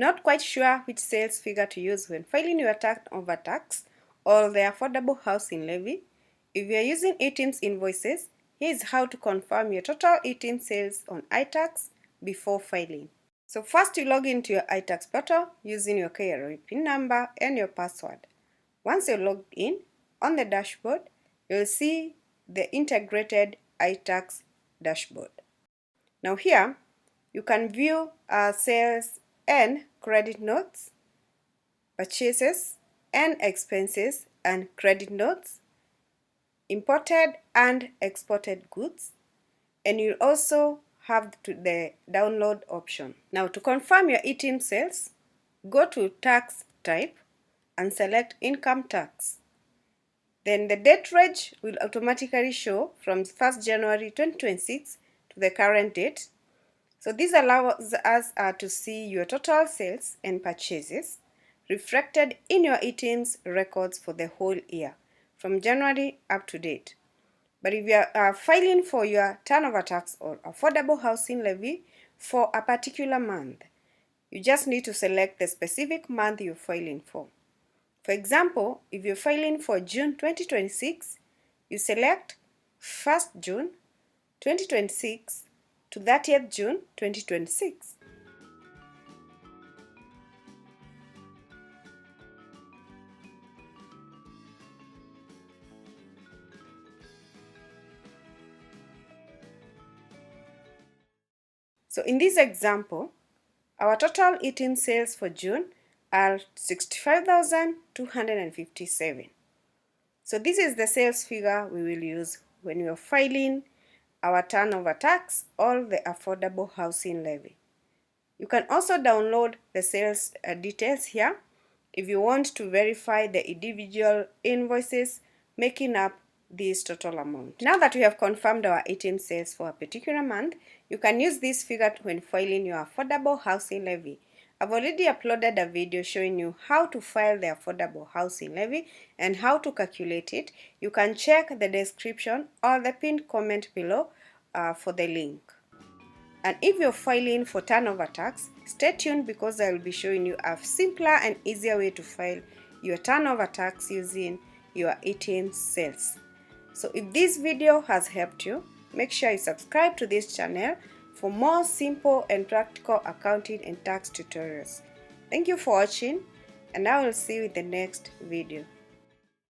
Not quite sure which sales figure to use when filing your turnover tax or the Affordable Housing Levy? If you are using eTIMS invoices, here is how to confirm your total eTIMS sales on iTAX before filing. So first you log into your iTAX portal using your KRA PIN number and your password. Once you're logged in, on the dashboard, you'll see the integrated iTAX dashboard. Now here, you can view sales and credit notes, purchases and expenses and credit notes, imported and exported goods, and you'll also have the download option. Now to confirm your eTIMS sales, go to tax type and select income tax. Then the date range will automatically show from 1st January 2026 to the current date. So this allows us to see your total sales and purchases reflected in your eTIMS records for the whole year, from January up to date. But if you are filing for your turnover tax or affordable housing levy for a particular month, you just need to select the specific month you're filing for. For example, if you're filing for June 2026, you select 1st June 2026 to 30th June 2026. So in this example, our total eTIMS sales for June are 65,257. So this is the sales figure we will use when we are filing our turnover tax or the affordable housing levy. You can also download the sales details here if you want to verify the individual invoices making up this total amount. Now that we have confirmed our eTIMS sales for a particular month, you can use this figure when filing your affordable housing levy. I've already uploaded a video showing you how to file the affordable housing levy and how to calculate it. You can check the description or the pinned comment below for the link. And if you're filing for turnover tax, stay tuned because I will be showing you a simpler and easier way to file your turnover tax using your eTIMS sales. So if this video has helped you, make sure you subscribe to this channel for more simple and practical accounting and tax tutorials. Thank you for watching, and I will see you in the next video.